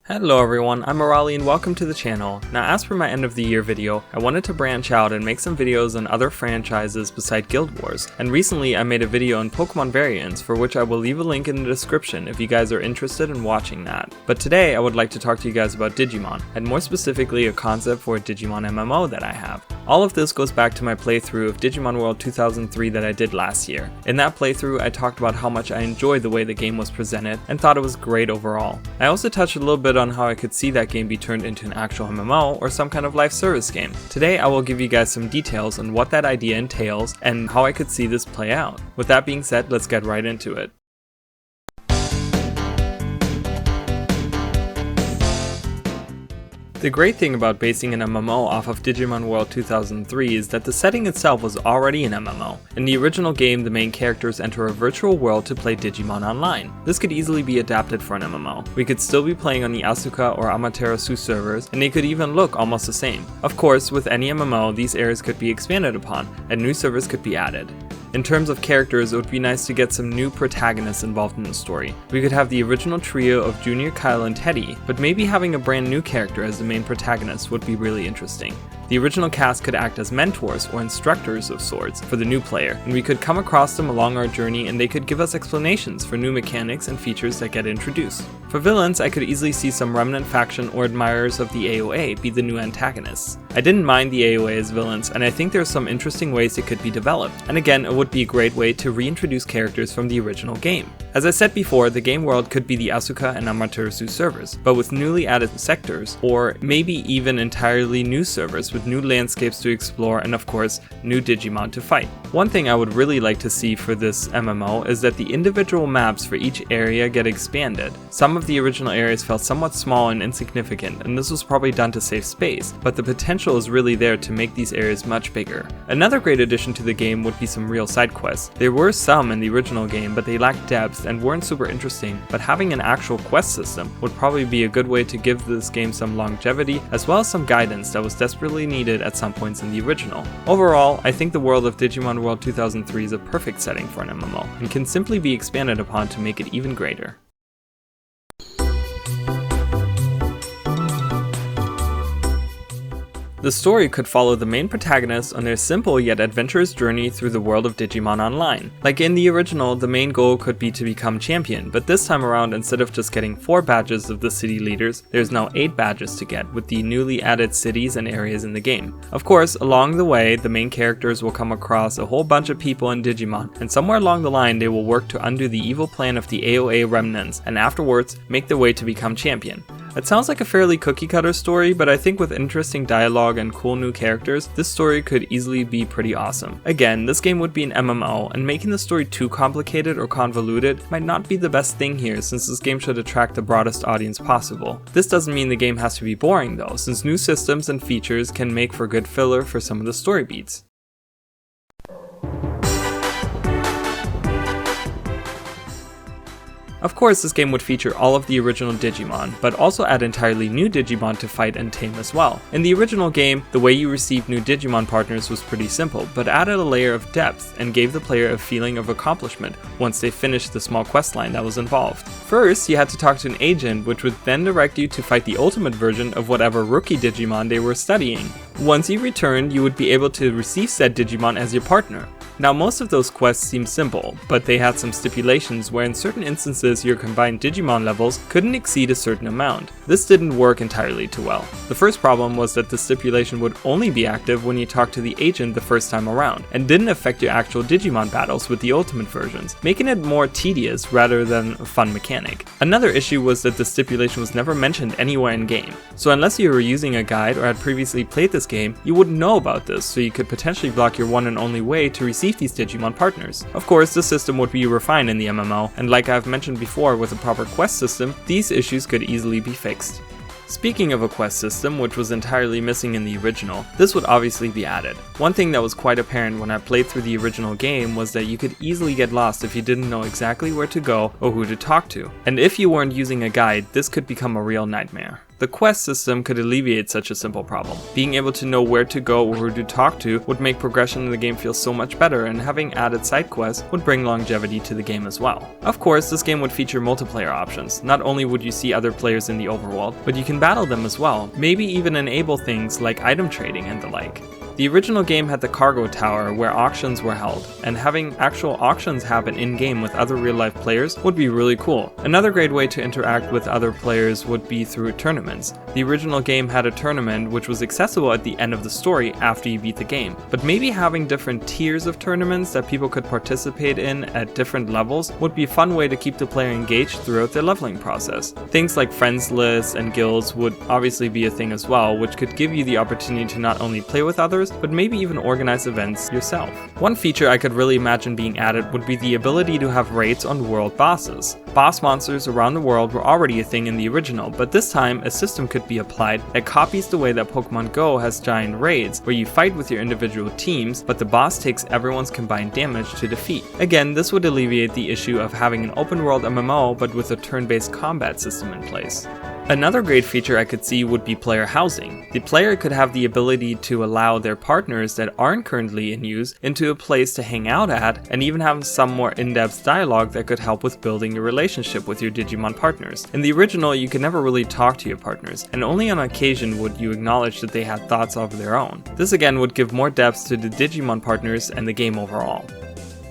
Hello everyone, I'm Morali and welcome to the channel. Now as for my end of the year video, I wanted to branch out and make some videos on other franchises beside Guild Wars, and recently I made a video on Pokémon variants for which I will leave a link in the description if you guys are interested in watching that. But today I would like to talk to you guys about Digimon, and more specifically a concept for a Digimon MMO that I have. All of this goes back to my playthrough of Digimon World 2003 that I did last year. In that playthrough I talked about how much I enjoyed the way the game was presented and thought it was great overall. I also touched a little bit on how I could see that game be turned into an actual MMO or some kind of live service game. Today I will give you guys some details on what that idea entails and how I could see this play out. With that being said, let's get right into it. The great thing about basing an MMO off of Digimon World 2003 is that the setting itself was already an MMO. In the original game, the main characters enter a virtual world to play Digimon online. This could easily be adapted for an MMO. We could still be playing on the Asuka or Amaterasu servers, and they could even look almost the same. Of course, with any MMO, these areas could be expanded upon, and new servers could be added. In terms of characters, it would be nice to get some new protagonists involved in the story. We could have the original trio of Junior, Kyle, and Teddy, but maybe having a brand new character as the main protagonist would be really interesting. The original cast could act as mentors or instructors of sorts for the new player, and we could come across them along our journey and they could give us explanations for new mechanics and features that get introduced. For villains, I could easily see some remnant faction or admirers of the AOA be the new antagonists. I didn't mind the AOA as villains, and I think there are some interesting ways it could be developed, and again it would be a great way to reintroduce characters from the original game. As I said before, the game world could be the Asuka and Amaterasu servers, but with newly added sectors, or maybe even entirely new servers with new landscapes to explore and of course, new Digimon to fight. One thing I would really like to see for this MMO is that the individual maps for each area get expanded. Some of the original areas felt somewhat small and insignificant, and this was probably done to save space, but the potential is really there to make these areas much bigger. Another great addition to the game would be some real side quests. There were some in the original game, but they lacked depth and weren't super interesting, but having an actual quest system would probably be a good way to give this game some longevity as well as some guidance that was desperately needed at some points in the original. Overall, I think the world of Digimon World 2003 is a perfect setting for an MMO and can simply be expanded upon to make it even greater. The story could follow the main protagonists on their simple yet adventurous journey through the world of Digimon Online. Like in the original, the main goal could be to become champion, but this time around, instead of just getting 4 badges of the city leaders, there's now 8 badges to get with the newly added cities and areas in the game. Of course, along the way, the main characters will come across a whole bunch of people in Digimon, and somewhere along the line they will work to undo the evil plan of the AOA remnants, and afterwards, make their way to become champion. It sounds like a fairly cookie-cutter story, but I think with interesting dialogue and cool new characters, this story could easily be pretty awesome. Again, this game would be an MMO, and making the story too complicated or convoluted might not be the best thing here, since this game should attract the broadest audience possible. This doesn't mean the game has to be boring though, since new systems and features can make for good filler for some of the story beats. Of course, this game would feature all of the original Digimon, but also add entirely new Digimon to fight and tame as well. In the original game, the way you received new Digimon partners was pretty simple, but added a layer of depth and gave the player a feeling of accomplishment once they finished the small questline that was involved. First, you had to talk to an agent, which would then direct you to fight the ultimate version of whatever rookie Digimon they were studying. Once you returned, you would be able to receive said Digimon as your partner. Now most of those quests seem simple, but they had some stipulations where in certain instances your combined Digimon levels couldn't exceed a certain amount. This didn't work entirely too well. The first problem was that the stipulation would only be active when you talked to the agent the first time around, and didn't affect your actual Digimon battles with the ultimate versions, making it more tedious rather than a fun mechanic. Another issue was that the stipulation was never mentioned anywhere in game, so unless you were using a guide or had previously played this game, you wouldn't know about this, so you could potentially block your one and only way to receive these Digimon partners. Of course, the system would be refined in the MMO, and like I've mentioned before, with a proper quest system, these issues could easily be fixed. Speaking of a quest system, which was entirely missing in the original, this would obviously be added. One thing that was quite apparent when I played through the original game was that you could easily get lost if you didn't know exactly where to go or who to talk to. And if you weren't using a guide, this could become a real nightmare. The quest system could alleviate such a simple problem. Being able to know where to go or who to talk to would make progression in the game feel so much better, and having added side quests would bring longevity to the game as well. Of course, this game would feature multiplayer options. Not only would you see other players in the overworld, but you can battle them as well, maybe even enable things like item trading and the like. The original game had the cargo tower where auctions were held, and having actual auctions happen in-game with other real-life players would be really cool. Another great way to interact with other players would be through tournaments. The original game had a tournament which was accessible at the end of the story after you beat the game, but maybe having different tiers of tournaments that people could participate in at different levels would be a fun way to keep the player engaged throughout their leveling process. Things like friends lists and guilds would obviously be a thing as well, which could give you the opportunity to not only play with others, but maybe even organize events yourself. One feature I could really imagine being added would be the ability to have raids on world bosses. Boss monsters around the world were already a thing in the original, but this time a system could be applied that copies the way that Pokemon Go has giant raids, where you fight with your individual teams, but the boss takes everyone's combined damage to defeat. Again, this would alleviate the issue of having an open world MMO but with a turn-based combat system in place. Another great feature I could see would be player housing. The player could have the ability to allow their partners that aren't currently in use into a place to hang out at, and even have some more in-depth dialogue that could help with building your relationship with your Digimon partners. In the original, you could never really talk to your partners, and only on occasion would you acknowledge that they had thoughts of their own. This again would give more depth to the Digimon partners and the game overall.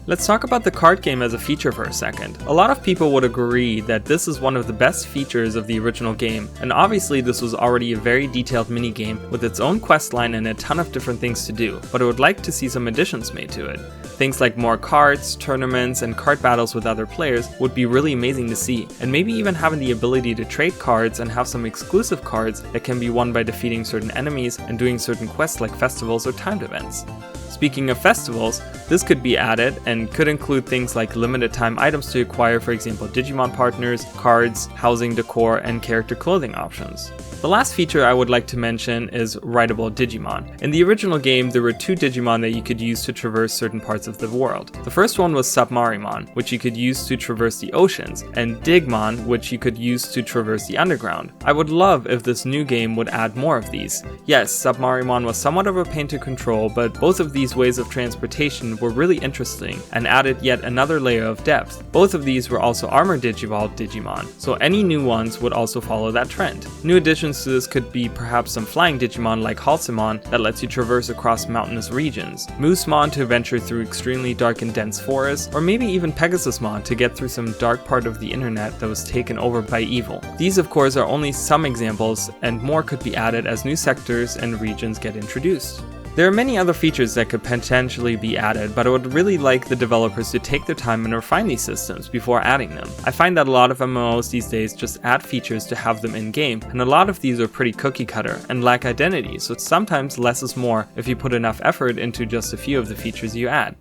Let's talk about the card game as a feature for a second. A lot of people would agree that this is one of the best features of the original game, and obviously this was already a very detailed minigame with its own questline and a ton of different things to do, but I would like to see some additions made to it. Things like more cards, tournaments, and card battles with other players would be really amazing to see, and maybe even having the ability to trade cards and have some exclusive cards that can be won by defeating certain enemies and doing certain quests like festivals or timed events. Speaking of festivals, this could be added and could include things like limited time items to acquire, for example Digimon partners, cards, housing decor, and character clothing options. The last feature I would like to mention is rideable Digimon. In the original game, there were two Digimon that you could use to traverse certain parts of the world. The first one was Submarimon, which you could use to traverse the oceans, and Digmon, which you could use to traverse the underground. I would love if this new game would add more of these. Yes, Submarimon was somewhat of a pain to control, but both of these ways of transportation were really interesting and added yet another layer of depth. Both of these were also armored Digivolved Digimon, so any new ones would also follow that trend. New additions to this could be perhaps some flying Digimon like Halsimon that lets you traverse across mountainous regions, Moosemon to venture through extremely dark and dense forests, or maybe even Pegasusmon to get through some dark part of the internet that was taken over by evil. These of course are only some examples, and more could be added as new sectors and regions get introduced. There are many other features that could potentially be added, but I would really like the developers to take their time and refine these systems before adding them. I find that a lot of MMOs these days just add features to have them in-game, and a lot of these are pretty cookie cutter and lack identity, so sometimes less is more if you put enough effort into just a few of the features you add.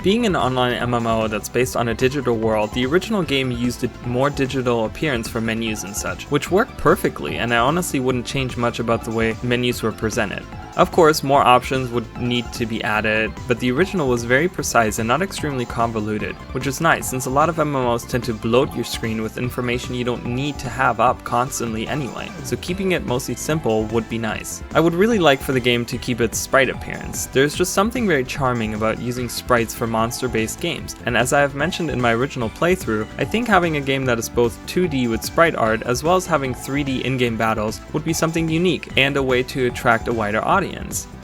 Being an online MMO that's based on a digital world, the original game used a more digital appearance for menus and such, which worked perfectly, and I honestly wouldn't change much about the way menus were presented. Of course, more options would need to be added, but the original was very precise and not extremely convoluted, which is nice since a lot of MMOs tend to bloat your screen with information you don't need to have up constantly anyway, so keeping it mostly simple would be nice. I would really like for the game to keep its sprite appearance. There's just something very charming about using sprites for monster-based games, and as I have mentioned in my original playthrough, I think having a game that is both 2D with sprite art as well as having 3D in-game battles would be something unique and a way to attract a wider audience.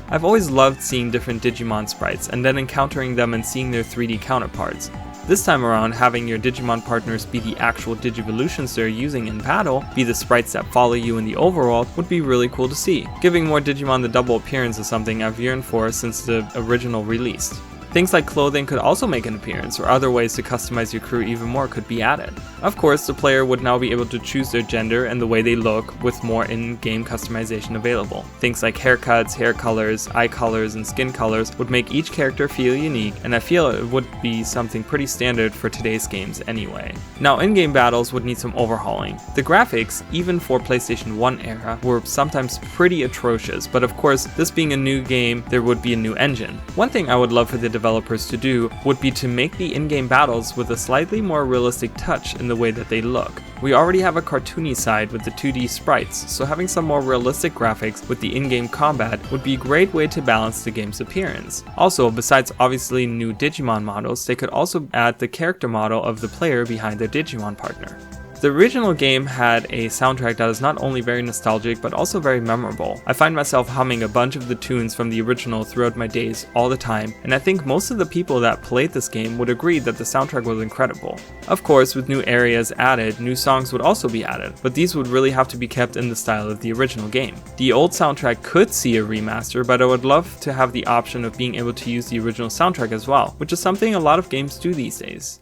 I've always loved seeing different Digimon sprites and then encountering them and seeing their 3D counterparts. This time around, having your Digimon partners be the actual Digivolutions they're using in battle, be the sprites that follow you in the overworld, would be really cool to see. Giving more Digimon the double appearance is something I've yearned for since the original release. Things like clothing could also make an appearance, or other ways to customize your crew even more could be added. Of course, the player would now be able to choose their gender and the way they look, with more in-game customization available. Things like haircuts, hair colors, eye colors, and skin colors would make each character feel unique, and I feel it would be something pretty standard for today's games anyway. Now, in-game battles would need some overhauling. The graphics, even for PlayStation 1 era, were sometimes pretty atrocious, but of course, this being a new game, there would be a new engine. One thing I would love for the developers to do would be to make the in-game battles with a slightly more realistic touch in the way that they look. We already have a cartoony side with the 2D sprites, so having some more realistic graphics with the in-game combat would be a great way to balance the game's appearance. Also, besides obviously new Digimon models, they could also add the character model of the player behind their Digimon partner. The original game had a soundtrack that is not only very nostalgic but also very memorable. I find myself humming a bunch of the tunes from the original throughout my days all the time, and I think most of the people that played this game would agree that the soundtrack was incredible. Of course, with new areas added, new songs would also be added, but these would really have to be kept in the style of the original game. The old soundtrack could see a remaster, but I would love to have the option of being able to use the original soundtrack as well, which is something a lot of games do these days.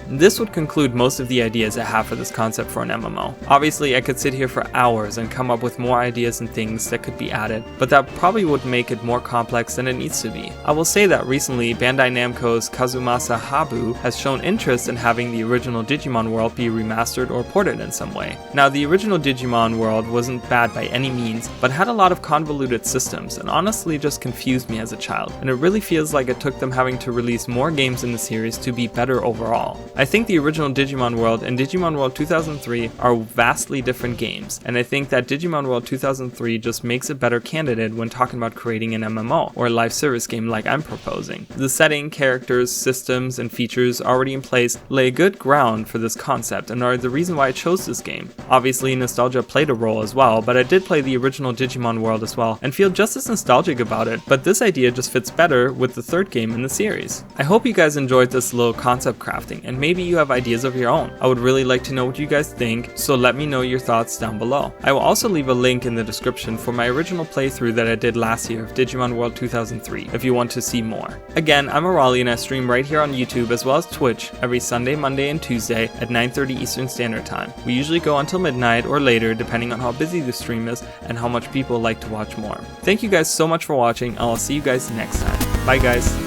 This would conclude most of the ideas I have for this concept for an MMO. Obviously, I could sit here for hours and come up with more ideas and things that could be added, but that probably would make it more complex than it needs to be. I will say that recently, Bandai Namco's Kazumasa Habu has shown interest in having the original Digimon World be remastered or ported in some way. Now, the original Digimon World wasn't bad by any means, but had a lot of convoluted systems and honestly just confused me as a child, and it really feels like it took them having to release more games in the series to be better overall. I think the original Digimon World and Digimon World 2003 are vastly different games, and I think that Digimon World 2003 just makes a better candidate when talking about creating an MMO, or a live service game like I'm proposing. The setting, characters, systems, and features already in place lay a good ground for this concept and are the reason why I chose this game. Obviously, nostalgia played a role as well, but I did play the original Digimon World as well, and feel just as nostalgic about it, but this idea just fits better with the third game in the series. I hope you guys enjoyed this little concept crafting, and maybe you have ideas of your own. I would really like to know what you guys think, so let me know your thoughts down below. I will also leave a link in the description for my original playthrough that I did last year of Digimon World 2003 if you want to see more. Again, I'm Arali and I stream right here on YouTube as well as Twitch every Sunday, Monday, and Tuesday at 9:30 Eastern Standard Time. We usually go until midnight or later depending on how busy the stream is and how much people like to watch more. Thank you guys so much for watching, and I'll see you guys next time. Bye guys!